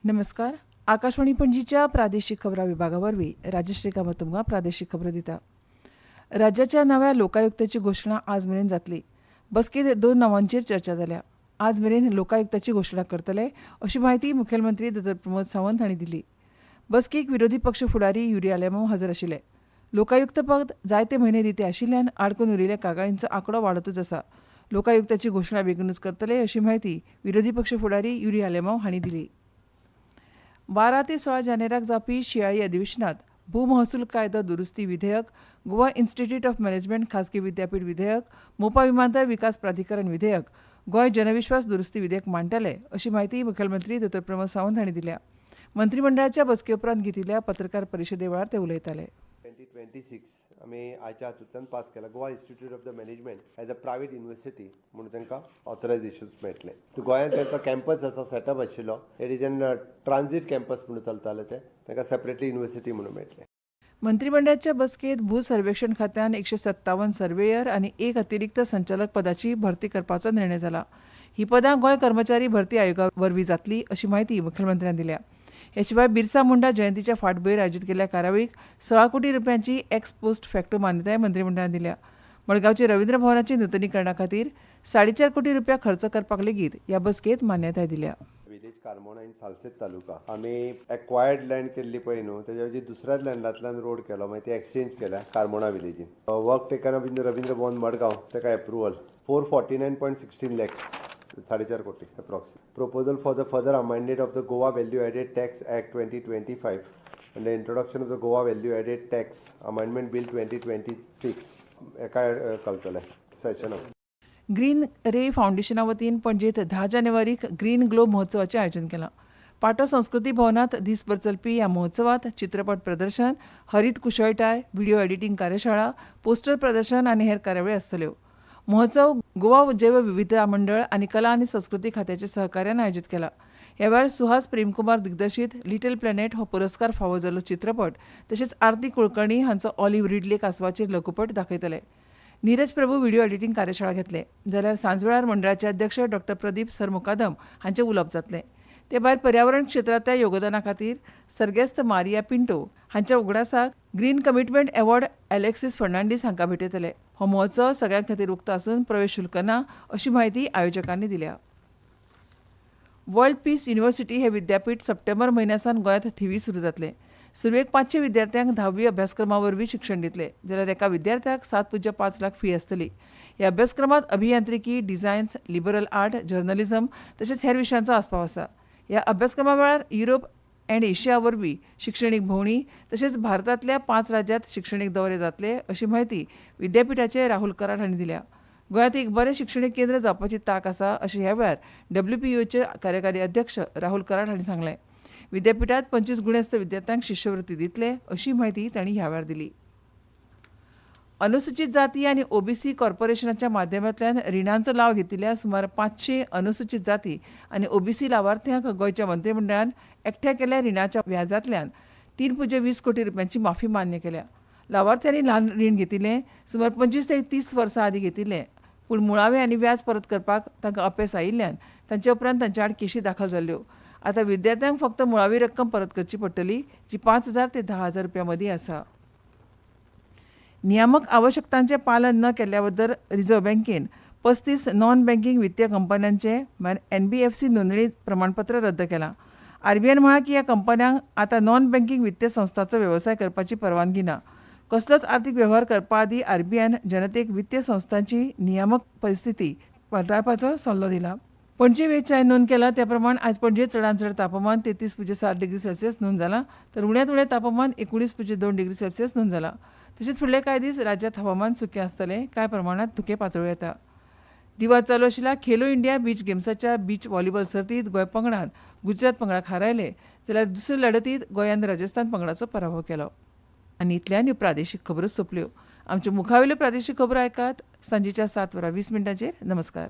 नमस्कार. आकाशवाणी पणजीच्या प्रादेशीक खबरां विभागावरवीं राजश्री कामत तुमकां प्रादेशीक खबरो दिता. राज्याच्या नव्या लोकायुक्ताची घोशणा आज मेरेन जातली. बसकेंत 2 नांवांचेर चर्चा जाल्या. आज मेरेन लोकायुक्ताची घोशणा करतले अशी माहिती मुखेलमंत्री डॉ. प्रमोद सावंत हांणी दिली. बसकेक विरोधी पक्ष फुडारी युरी आलेमांव हजर आशिल्ले. लोकायुक्त पद जायते म्हयने रिते आशिल्ल्यान आडकून उरिल्ल्या कागाळींचो आंकडो वाडतूच आसा. लोकायुक्ताची घोशणा बेगीनूच करतले अशी माहिती विरोधी पक्ष फुडारी युरी आलेमांव हांणी दिली. 12 ते 16 जानेराक जावपी शिंयाळी अधिवेशनात भूमहसूल कायदो दुरुस्ती विधेयक, गोवा इन्स्टिट्यूट ऑफ मॅनेजमेंट खासगी विद्यापीठ विधेयक, मोपा विमानतळ विकास प्राधिकरण विधेयक, गोंय जनविश्वास दुरुस्ती विधेयक मांडटले अशी माहिती मुखेलमंत्री डॉ. प्रमोद सावंत हांणी दिल्या. मंत्रिमंडळाच्या बसके उपरांत घेतिल्ल्या पत्रकार परिशदे वेळार ते उलयताले. 2026 आमी आयच्या हातूंतल्यान पास केला. Goa institute of the management as a private university म्हणून तांकां ऑथरायजेशन्स मेळटले. गोंयांत तांकां कॅम्पस आसा सेटअप आशिल्लो. हे रिजन ट्रान्झीट कॅम्पस म्हणून चलताले ते तांकां सेपरेटली युनिवर्सिटी म्हणून मेळटले. मंत्रिमंडळाच्या बसकेंत भू सर्वेक्षण खात्यान 157 सर्वेयर आनी 1 अतिरिक्त संचालक पदाची भरती करपाचो निर्णय जाला. ही पदां गोंय कर्मचारी भरती आयोगा वरवीं जातली अशी माहिती मुखेलमंत्र्यान दिल्या. हे शिवाय बिरसा मुंडा जयंतीच्या फाटभुंयेर आयोजीत केल्ल्या कार्यावळीक 16 कोटी रुपयांची एक्स पोस्ट फॅक्टो मान्यताय मंत्रिमंडळान दिल्या. मडगांवचे रवींद्र भवनाची नूतनीकरणा खातीर 4.5 कोटी रुपया खर्च करपाक लेगीत ह्या बसकेंत मान्यताय दिल्या. विलेज कारमोणा इन सालसेत तालुका आमी एक्वायर्ड लँड केल्ली पळय न्हू, तेच्या वयची दुसऱ्याच लँडांतल्यान रोड केलो, मागीर ती एक्सचेंज केल्या कारमोणा विलेजीन. Work taken up in Rabindra Bhavan Madgaon, ताका एप्रुवल 449.16 lakhs, 4.5 कोटी approx. Proposal for the further amendment of the Goa Value Added Tax Act 2025 and the introduction of the Goa Value Added Tax Amendment Bill 2026 एका चलतले सेशनाक. Green रे फाउंडेशना वतीन पणजेंत 10 जानेवारीक green glow महोत्सवाचें आयोजन केलां. पाटो संस्कृती भवनांत दिसभर चलपी ह्या महोत्सवांत चित्रपट प्रदर्शन, हरीत कुशळटाय, व्हिडिओ एडिटींग कार्यशाळा, पोस्टर प्रदर्शन आनी हेर कार्यावळी आसतल्यो. महोत्सव गोवा जैवविविधता मंडळ आनी कला आनी संस्कृती खात्याच्या सहकार्यान आयोजीत केला. ह्या वेळार सुहास प्रेमकुमार दिग्दर्शीत लिटल प्लॅनेट हो पुरस्कार फावो जाल्लो चित्रपट तशेंच आरती कुलकर्णी हांचो ऑलिव्ह रिडले कांसवाचेर लघुपट दाखयतले. नीरज प्रभू व्हिडिओ एडिटींग कार्यशाळा घेतले. जाल्यार सांजवेळार मंडळाचे अध्यक्ष डॉ. प्रदीप सरमुकादम हांचें उलोवप जातलें. ते भायर पर्यावरण क्षेत्रांतल्या योगदाना खातीर सर्गेस्त मारिया पिंटो हांच्या उगडासाक green commitment award Alexis Fernandes हांकां भेटयतले. हो महोत्सव सगळ्यां खातीर उक्त आसून प्रवेश शुल्क ना अशी माहिती आयोजकांनी दिल्या. वर्ल्ड पीस युनिव्हर्सिटी हे विद्यापीठ सप्टेंबर म्हयन्यासान गोंयांत थिवी सुरू जातलें. सुरवेक 500 विद्यार्थ्यांक 10वी अभ्यासक्रमा वरवीं शिक्षण दितले. जाल्यार एका विद्यार्थ्याक 7.5 लाख फी आसतली. ह्या अभ्यासक्रमांत अभियांत्रिकी, डिझायन्स, लिबरल आर्ट, जर्नलिझम तशेंच हेर विशयांचो आस्पाव आसा. ह्या अभ्यासक्रमा वेळार युरोप एंड एशिया वरवीं शिक्षणीक भोंवडी तशेंच भारतांतल्या 5 राज्यांत शिक्षणीक दौरे जातले अशी माहिती विद्यापीठाचे राहुल कराड हांणी दिल्या. गोंयांत एक बरें शिक्षणीक केंद्र जावपाची तांक आसा अशें ह्या वेळार WPOचे कार्यकारी अध्यक्ष राहुल कराड हांणी सांगलें. विद्यापीठांत 25 गुणेस्त विद्यार्थ्यांक शिश्यवृत्ती दितले अशी माहिती तांणी ह्या वेळार दिली. अनुसूचित जाती आनी OBC कॉर्पोरेशनाच्या माध्यमांतल्यान रिणांचो लाव घेतिल्ल्या सुमार 500 अनुसूचित जाती आनी OBC लावार्थ्यांक गोंयच्या मंत्रिमंडळान एकठ्या केल्ल्या रिणाच्या व्याजांतल्यान 3.20 कोटी रुपयांची माफी मान्य केल्या. लावार्थ्यांनी ल्हान रीण घेतिल्लें सुमार 25 ते 30 वर्सां आदीं घेतिल्लें, पूण मुळावें आनी व्याज परत करपाक तांकां अपेस आयिल्ल्यान तांचे उपरांत तांचे आड केशी दाखल जाल्ल्यो. आतां विद्यार्थ्यांक फक्त मुळावी रक्कम परत करची पडटली, जी 5,000 ते 10,000 रुपया मदीं आसा. नियामक आवश्यकतांचें पालन न केल्ल्या बद्दल रिझर्व्ह बँकेन 35 नॉन बँकिंग वित्तीय कंपन्यांचें NBFC नोंदणी प्रमाणपत्र रद्द केलां. RBIन म्हळां की ह्या कंपन्यांक आतां नॉन बँकिंग वित्तीय संस्थांचो वेवसाय करपाची परवानगी ना. कसलोच आर्थीक वेव्हार करपा आदीं RBIन जनतेक वित्तीय संस्थांची नियामक परिस्थिती पडताळपाचो सल्लो दिला. पणजे वेधशाळेन नोंद केला त्या प्रमाण आयज पणजेंत चडांत चड तापमान 33.7 डिग्री सेल्सियस नोंद जालां, तर उण्यांत उणें तापमान 19.2 डिग्री सेल्सियस नोंद जालां. तशेंच फुडले कांय दीस राज्यांत हवामान सुकें आसतलें, कांय प्रमाणांत धुके पातळ्यो येता. दिवार चालू आशिल्ल्या खेलो इंडिया बीच गेम्साच्या बीच व्हॉलीबॉल सर्तींत गोंय पंगडान गुजरात पंगडाक हारयले, जाल्यार दुसरे लढतींत गोंयान राजस्थान पंगडाचो पराभव केलो. आनी इतल्यान ह्यो प्रादेशीक खबरो सोंपल्यो. आमच्यो मुखावेल्यो प्रादेशीक खबरो आयकात सांजेच्या 7:20 नमस्कार.